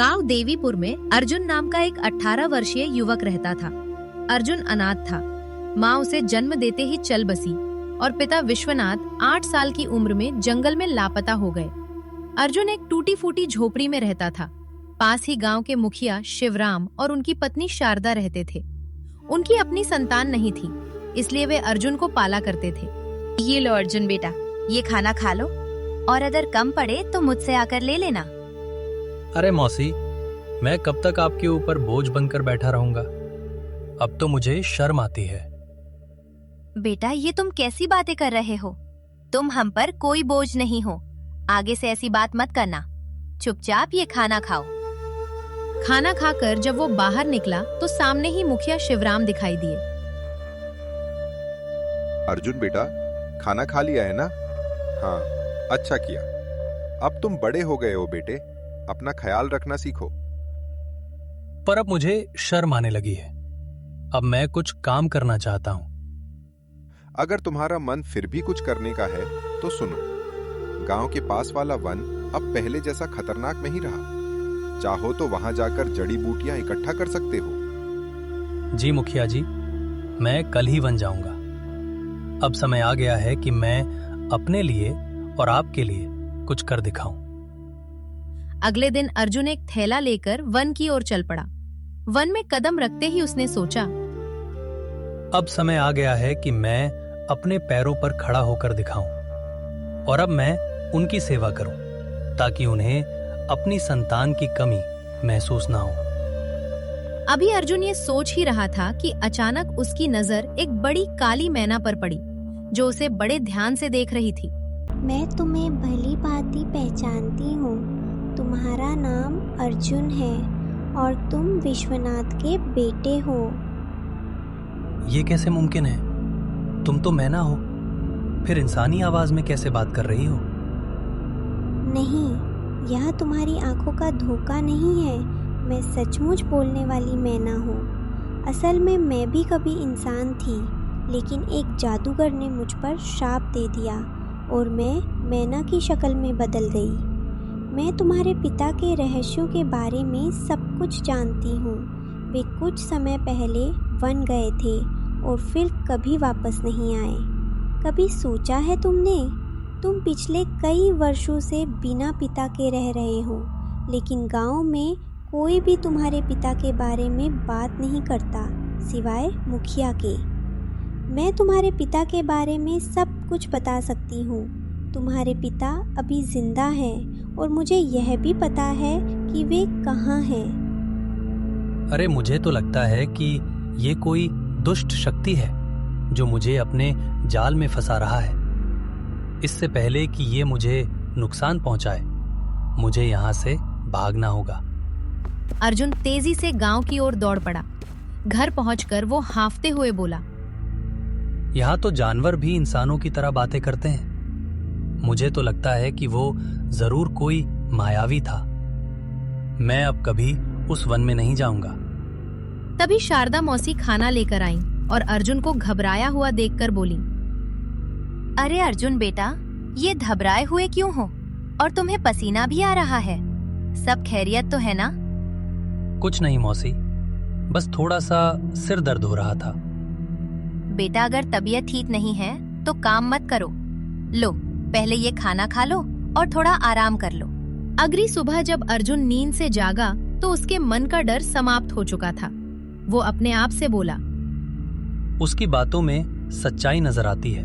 गांव देवीपुर में अर्जुन नाम का एक 18 वर्षीय युवक रहता था। अर्जुन अनाथ था। माँ उसे जन्म देते ही चल बसी और पिता विश्वनाथ 8 साल की उम्र में जंगल में लापता हो गए। अर्जुन एक टूटी फूटी झोपड़ी में रहता था। पास ही गांव के मुखिया शिवराम और उनकी पत्नी शारदा रहते थे। उनकी अपनी संतान नहीं थी, इसलिए वे अर्जुन को पाला करते थे। ये लो अर्जुन बेटा, ये खाना खा लो और अगर कम पड़े तो मुझसे आकर ले लेना। अरे मौसी, मैं कब तक आपके ऊपर बोझ बनकर बैठा रहूंगा? अब तो मुझे शर्म आती है। बेटा, ये तुम कैसी बातें कर रहे हो? तुम हम पर कोई बोझ नहीं हो। आगे से ऐसी बात मत करना। चुपचाप ये खाना खाओ। खाना खाकर जब वो बाहर निकला तो सामने ही मुखिया शिवराम दिखाई दिए। अर्जुन बेटा, खाना खा लिया है ना? हाँ, अच्छा किया। अब तुम बड़े हो गए हो बेटे, अपना ख्याल रखना सीखो। पर अब मुझे शर्म आने लगी है। अब मैं कुछ काम करना चाहता हूं। अगर तुम्हारा मन फिर भी कुछ करने का है तो सुनो, गांव के पास वाला वन अब पहले जैसा खतरनाक नहीं रहा। चाहो तो वहां जाकर जड़ी बूटियां इकट्ठा कर सकते हो। जी मुखिया जी, मैं कल ही वन जाऊंगा। अब समय आ गया है कि मैं अपने लिए और आपके लिए कुछ कर दिखाऊं। अगले दिन अर्जुन एक थैला लेकर वन की ओर चल पड़ा। वन में कदम रखते ही उसने सोचा, अब समय आ गया है कि मैं अपने पैरों पर खड़ा होकर दिखाऊं और अब मैं उनकी सेवा करूं ताकि उन्हें अपनी संतान की कमी महसूस ना हो। अभी अर्जुन ये सोच ही रहा था कि अचानक उसकी नजर एक बड़ी काली मैना पर पड़ी, जो उसे बड़े ध्यान से देख रही थी। मैं तुम्हें भली भांति पहचानती हूँ। तुम्हारा नाम अर्जुन है और तुम विश्वनाथ के बेटे हो। ये कैसे मुमकिन है? तुम तो मैना हो, फिर इंसानी आवाज में कैसे बात कर रही हो? नहीं, यह तुम्हारी आंखों का धोखा नहीं है। मैं सचमुच बोलने वाली मैना हूँ। असल में मैं भी कभी इंसान थी, लेकिन एक जादूगर ने मुझ पर श्राप दे दिया और मैं मैना की शक्ल में बदल गई। मैं तुम्हारे पिता के रहस्यों के बारे में सब कुछ जानती हूँ। वे कुछ समय पहले वन गए थे और फिर कभी वापस नहीं आए। कभी सोचा है तुमने? तुम पिछले कई वर्षों से बिना पिता के रह रहे हो, लेकिन गांव में कोई भी तुम्हारे पिता के बारे में बात नहीं करता सिवाय मुखिया के। मैं तुम्हारे पिता के बारे में सब कुछ बता सकती हूँ। तुम्हारे पिता अभी जिंदा हैं और मुझे यह भी पता है कि वे कहाँ हैं। अरे मुझे तो लगता है कि ये कोई दुष्ट शक्ति है जो मुझे अपने जाल में फंसा रहा है। इससे पहले कि ये मुझे नुकसान पहुंचाए, मुझे यहाँ से भागना होगा। अर्जुन तेजी से गांव की ओर दौड़ पड़ा। घर पहुंचकर वो हांफते हुए बोला, यहाँ तो जानवर भी इंसानों की तरह बातें करते हैं। मुझे तो लगता है कि वो जरूर कोई मायावी था। मैं अब कभी उस वन में नहीं जाऊंगा। तभी शारदा मौसी खाना लेकर आई और अर्जुन को घबराया हुआ देखकर बोली, अरे अर्जुन बेटा, ये घबराए हुए क्यों हो? और तुम्हें पसीना भी आ रहा है। सब खैरियत तो है ना? कुछ नहीं मौसी, बस थोड़ा सा सिर दर्द हो रहा था। बेटा, अगर तबीयत ठीक नहीं है तो काम मत करो। लो, पहले ये खाना खा लो और थोड़ा आराम कर लो। अगली सुबह जब अर्जुन नींद से जागा तो उसके मन का डर समाप्त हो चुका था। वो अपने आप से बोला, उसकी बातों में सच्चाई नजर आती है।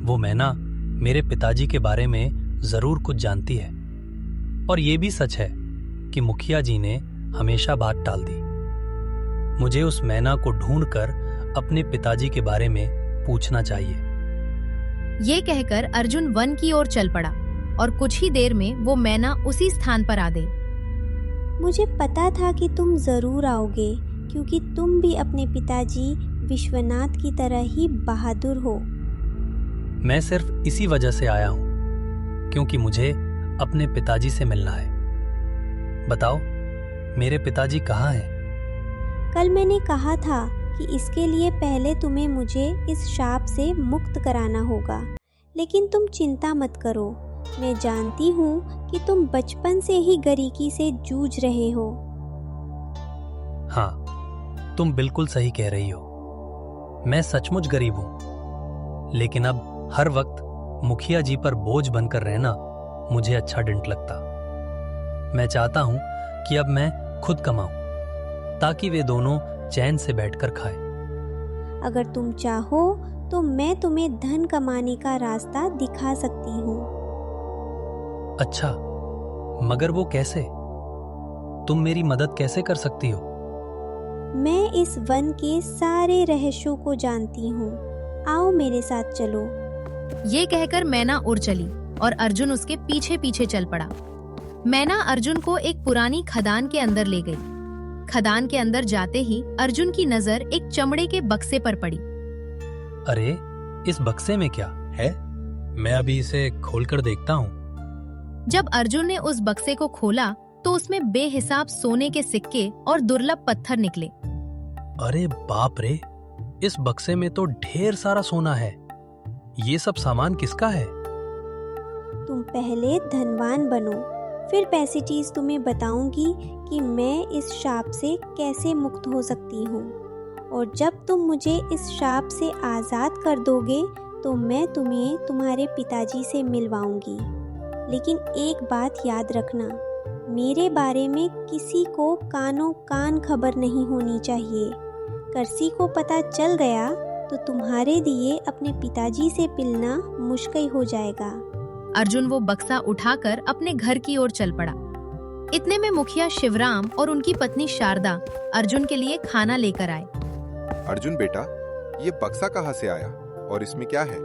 वो मैना मेरे पिताजी के बारे में जरूर कुछ जानती है और ये भी सच है कि मुखिया जी ने हमेशा बात टाल दी। मुझे उस मैना को ढूंढकर अपने पिताजी के बारे में पूछना चाहिए। ये कहकर अर्जुन वन की ओर चल पड़ा और कुछ ही देर में वो मैना उसी स्थान पर आ गई। मुझे पता था कि तुम जरूर आओगे, क्योंकि तुम भी अपने पिताजी विश्वनाथ की तरह ही बहादुर हो। मैं सिर्फ इसी वजह से आया हूं, क्योंकि मुझे अपने पिताजी से मिलना है। बताओ, मेरे पिताजी कहाँ हैं? कल मैंने कहा था कि इसके लिए पहले तुम्हें मुझे इस शाप से मुक्त कराना होगा, लेकिन तुम चिंता मत करो। मैं जानती हूँ कि तुम बचपन से ही गरीकी से जूझ रहे हो। हाँ, तुम बिल्कुल सही कह रही हो। मैं सचमुच गरीब हूं, लेकिन अब हर वक्त मुखिया जी पर बोझ बनकर रहना मुझे अच्छा नहीं लगता। मैं चाहता हूं कि अब मैं खुद कमाऊं, ताकि वे दोनों चैन से बैठकर खाएं। अगर तुम चाहो तो मैं तुम्हें धन कमाने का रास्ता दिखा सकती हूँ। अच्छा, मगर वो कैसे? तुम मेरी मदद कैसे कर सकती हो? मैं इस वन के सारे रहस्यों को जानती हूँ। आओ मेरे साथ चलो। ये कहकर मैना उड़ चली और अर्जुन उसके पीछे पीछे चल पड़ा। मैना अर्जुन को एक पुरानी खदान के अंदर ले गई। खदान के अंदर जाते ही अर्जुन की नजर एक चमड़े के बक्से पर पड़ी। अरे, इस बक्से में क्या है? मैं अभी इसे खोलकर देखता हूँ। जब अर्जुन ने उस बक्से को खोला तो उसमें बेहिसाब सोने के सिक्के और दुर्लभ पत्थर निकले। अरे बाप रे, इस बक्से में तो ढेर सारा सोना है। ये सब सामान किसका है? तुम पहले धनवान बनो, फिर पैसेटीज तुम्हें बताऊंगी कि मैं इस शाप से कैसे मुक्त हो सकती हूँ। और जब तुम मुझे इस शाप से आज़ाद कर दोगे तो मैं तुम्हें तुम्हारे पिताजी से मिलवाऊंगी। लेकिन एक बात याद रखना, मेरे बारे में किसी को कानों कान खबर नहीं होनी चाहिए। करसी को पता चल गया तो तुम्हारे दिए अपने पिताजी से मिलना मुश्किल हो जाएगा। अर्जुन वो बक्सा उठाकर अपने घर की ओर चल पड़ा। इतने में मुखिया शिवराम और उनकी पत्नी शारदा अर्जुन के लिए खाना लेकर आए। अर्जुन बेटा, ये बक्सा कहाँ से आया और इसमें क्या है?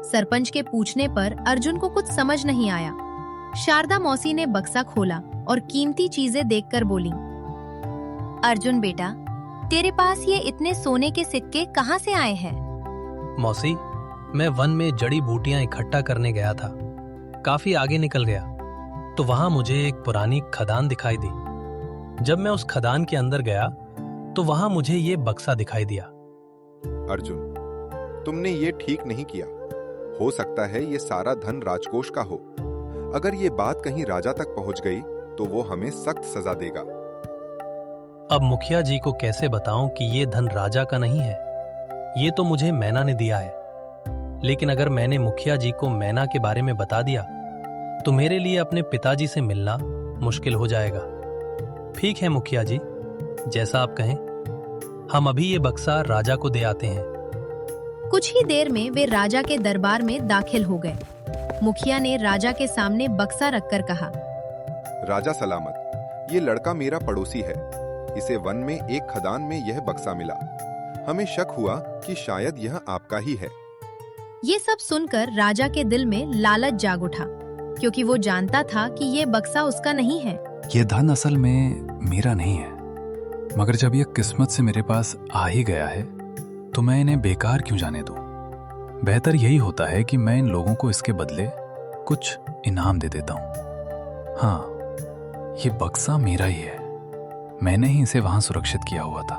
सरपंच के पूछने पर अर्जुन को कुछ समझ नहीं आया। शारदा मौसी ने बक्सा खोला और कीमती चीजें देखकर बोली, अर्जुन बेटा, तेरे पास ये इतने सोने के सिक्के कहाँ से आए हैं? मौसी, मैं वन में जड़ी बूटियां इकट्ठा करने गया था। काफी आगे निकल गया तो वहां मुझे एक पुरानी खदान दिखाई दी। जब मैं उस खदान के अंदर गया तो वहां मुझे ये बक्सा दिखाई दिया। अर्जुन, तुमने ये ठीक नहीं किया। हो सकता है ये सारा धन राजकोष का हो। अगर ये बात कहीं राजा तक पहुंच गई तो वो हमें सख्त सजा देगा। अब मुखिया जी को कैसे बताऊं कि ये धन राजा का नहीं है? ये तो मुझे मैना ने दिया है। लेकिन अगर मैंने मुखिया जी को मैना के बारे में बता दिया तो मेरे लिए अपने पिताजी से मिलना मुश्किल हो जाएगा। ठीक है मुखिया जी, जैसा आप कहें। हम अभी ये बक्सा राजा को दे आते हैं। कुछ ही देर में वे राजा के दरबार में दाखिल हो गए। मुखिया ने राजा के सामने बक्सा रखकर कहा, राजा सलामत, ये लड़का मेरा पड़ोसी है। इसे वन में एक खदान में यह बक्सा मिला। हमें शक हुआ कि शायद यह आपका ही है। ये सब सुनकर राजा के दिल में लालच जाग उठा, क्योंकि वो जानता था कि ये बक्सा उसका नहीं है। ये धन असल में मेरा नहीं है, मगर जब ये किस्मत से मेरे पास आ ही गया है तो मैं इन्हें बेकार क्यों जाने दूं? बेहतर यही होता है कि मैं इन लोगों को इसके बदले कुछ इनाम दे देता हूं। हाँ, ये बक्सा मेरा ही है। मैंने ही इसे वहां सुरक्षित किया हुआ था।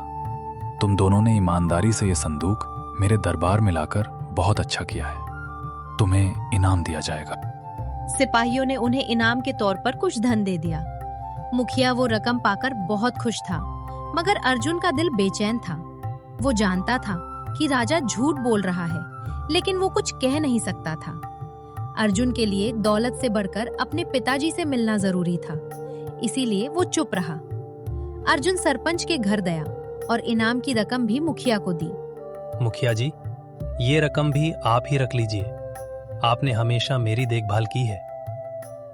तुम दोनों ने ईमानदारी से ये संदूक मेरे दरबार में लाकर बहुत अच्छा किया है। तुम्हें इनाम दिया जाएगा। सिपाहियों ने उन्हें इनाम के तौर पर कुछ धन दे दिया। मुखिया वो रकम पाकर बहुत खुश था, मगर अर्जुन का दिल बेचैन था। वो जानता था कि राजा झूठ बोल रहा है, लेकिन वो कुछ कह नहीं सकता था। अर्जुन के लिए दौलत से बढ़कर अपने पिताजी से मिलना जरूरी था, इसीलिए वो चुप रहा। अर्जुन सरपंच के घर गया और इनाम की रकम भी मुखिया को दी। मुखिया जी, ये रकम भी आप ही रख लीजिए। आपने हमेशा मेरी देखभाल की है।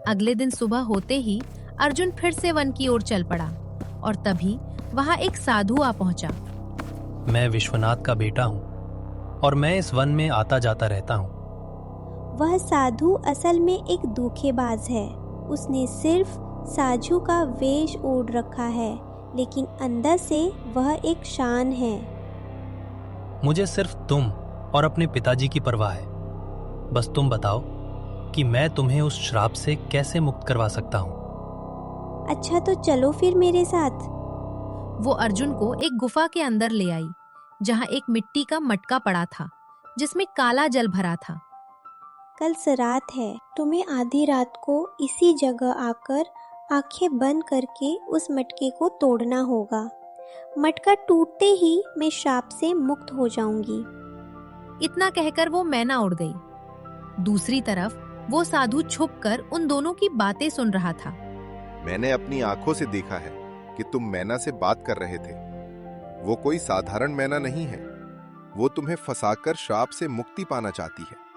अगले दिन सुबह होते ही अर्जुन फिर से वन की ओर चल पड़ा और तभी वहां एक साधु आ पहुंचा। मैं विश्वनाथ का बेटा हूँ और मैं इस वन में आता जाता रहता हूँ। वह साधु असल में एक धोखेबाज है। उसने सिर्फ साधु का वेश ओढ़ रखा है, लेकिन अंदर से वह एक शान है। मुझे सिर्फ तुम और अपने पिताजी की परवाह है। बस तुम बताओ कि मैं तुम्हें उस श्राप से कैसे मुक्त करवा सकता हूँ। अच्छा तो चलो फिर मेरे साथ। वो अर्जुन को एक गुफा के अंदर ले आई, जहां एक मिट्टी का मटका पड़ा था जिसमें काला जल भरा था। कल सरात है। तुम्हें आधी रात को इसी जगह आकर आंखें बंद करके उस मटके को तोड़ना होगा। मटका टूटते ही मैं श्राप से मुक्त हो जाऊंगी। इतना कहकर वो मैना उड़ गई। दूसरी तरफ वो साधु छुपकर उन दोनों की बातें सुन रहा था। मैंने अपनी आंखों से देखा है कि तुम मैना से बात कर रहे थे। वो कोई साधारण मैना नहीं है। वो तुम्हें फंसाकर श्राप से मुक्ति पाना चाहती है।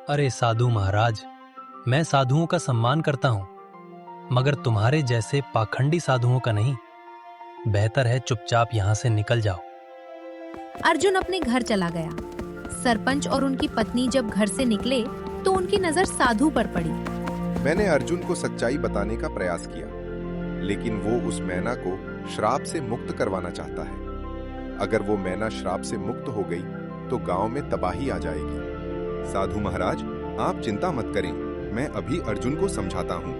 अरे साधु महाराज, मैं साधुओं का सम्मान करता हूं, मगर तुम्हारे जैसे पाखंडी साधुओं का नहीं। बेहतर है चुपचाप यहां से निकल जाओ। अर्जुन अपने घर चला गया। सरपंच और उनकी पत्नी जब घर से निकले तो उनकी नजर साधु पर पड़ी। मैंने अर्जुन को सच्चाई बताने का प्रयास किया, लेकिन वो उस मैना को श्राप से मुक्त करवाना चाहता है। अगर वो मैना श्राप से मुक्त हो गई तो गांव में तबाही आ जाएगी। साधु महाराज, आप चिंता मत करें, मैं अभी अर्जुन को समझाता हूँ।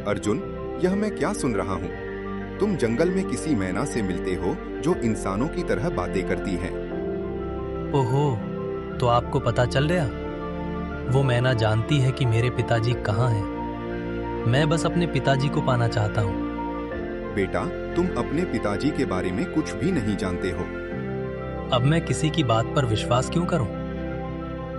अर्जुन, यह मैं क्या सुन रहा हूँ? तुम जंगल में किसी मैना से मिलते हो जो इंसानों की तरह बातें करती है। ओहो, तो आपको पता चल गया? वो मैना जानती है कि मेरे पिताजी कहाँ हैं। मैं बस अपने पिताजी को पाना चाहता हूँ। बेटा, तुम अपने पिताजी के बारे में कुछ भी नहीं जानते हो। अब मैं किसी की बात पर विश्वास क्यों करूं?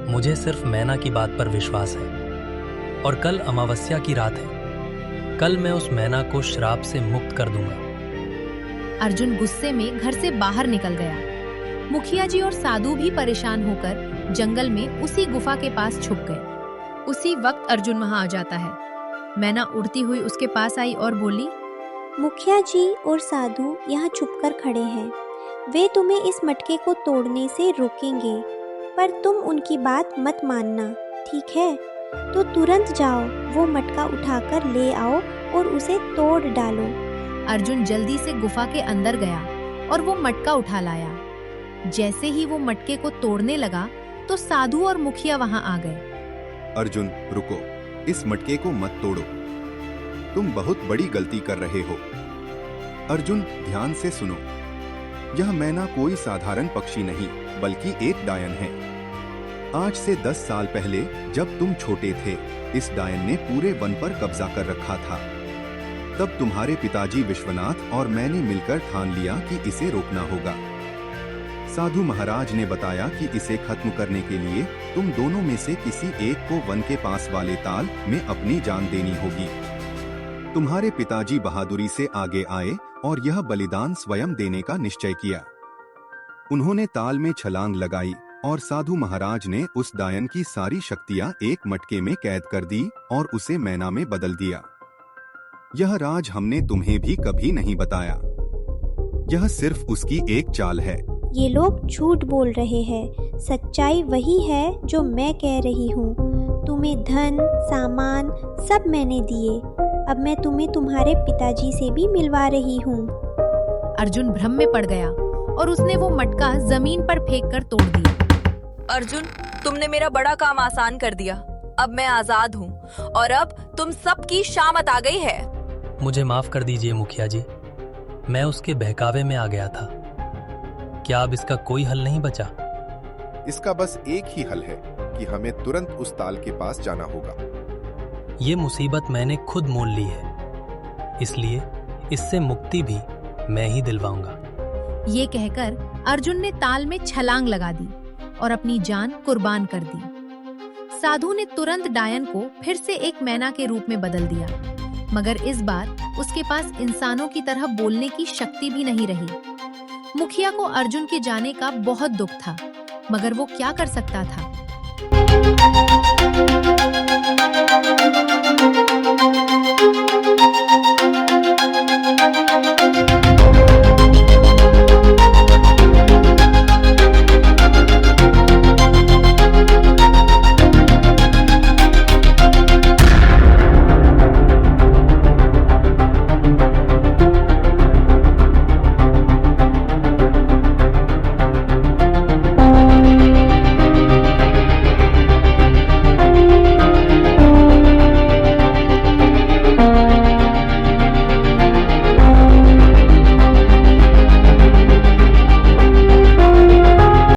मुझे सिर्फ मैना की बात पर विश्वास है। और कल अमावस्या की रात है। कल मैं उस मैना को श्राप से मुक्त कर दूंगा। अर्जुन गुस्से में घर से बाहर निकल गया। मुखिया जी और साधु भी परेशान होकर जंगल में उसी गुफा के पास छुप गए। उसी वक्त अर्जुन वहां आ जाता है। मैना उड़ती हुई उसके पास आई और बोली, मुखिया जी और साधु यहाँ छुपकर खड़े हैं। वे तुम्हें इस मटके को तोड़ने से रोकेंगे, पर तुम उनकी बात मत मानना, ठीक है? तो तुरंत जाओ, वो मटका उठाकर ले आओ और उसे तोड़ डालो। अर्जुन जल्दी से गुफा के अंदर गया और वो मटका उठा लाया। जैसे ही वो मटके को तोड़ने लगा तो साधु और मुखिया वहां आ गए। अर्जुन, रुको, इस मटके को मत तोड़ो। तुम बहुत बड़ी गलती कर रहे हो। अर्जुन, ध्यान से सुनो। यह मैना कोई साधारण पक्षी नहीं, बल्कि एक डायन है। आज से 10 साल पहले जब तुम छोटे थे, इस डायन ने पूरे वन पर कब्जा कर रखा था। तब तुम्हारे पिताजी विश्वनाथ और मैंने मिलकर ठान लिया कि इसे रोकना होगा। साधु महाराज ने बताया कि इसे खत्म करने के लिए तुम दोनों में से किसी एक को वन के पास वाले ताल में अपनी जान देनी होगी। तुम्हारे पिताजी बहादुरी से आगे आए और यह बलिदान स्वयं देने का निश्चय किया। उन्होंने ताल में छलांग लगाई और साधु महाराज ने उस डायन की सारी शक्तियां एक मटके में कैद कर दी और उसे मैना में बदल दिया। यह राज हमने तुम्हें भी कभी नहीं बताया। यह सिर्फ उसकी एक चाल है। ये लोग झूठ बोल रहे हैं। सच्चाई वही है जो मैं कह रही हूँ। तुम्हें धन, सामान सब मैंने दिए। अब मैं तुम्हें तुम्हारे पिताजी से भी मिलवा रही हूँ। अर्जुन भ्रम में पड़ गया और उसने वो मटका जमीन पर फेंककर तोड़ दिया। अर्जुन, तुमने मेरा बड़ा काम आसान कर दिया। अब मैं आजाद हूँ और अब तुम सबकी शामत आ गई है। मुझे माफ कर दीजिए मुखिया जी, मैं उसके बहकावे में आ गया था। क्या अब इसका कोई हल नहीं बचा? इसका बस एक ही हल है कि हमें तुरंत उस ताल के पास जाना होगा। ये मुसीबत मैंने खुद मोल ली है, इसलिए इससे मुक्ति भी मैं ही दिलवाऊंगा। ये कहकर अर्जुन ने ताल में छलांग लगा दी और अपनी जान कुर्बान कर दी। साधु ने तुरंत डायन को फिर से एक मैना के रूप में बदल दिया, मगर इस बार उसके पास इंसानों की तरह बोलने की शक्ति भी नहीं रही। मुखिया को अर्जुन के जाने का बहुत दुख था, मगर वो क्या कर सकता था?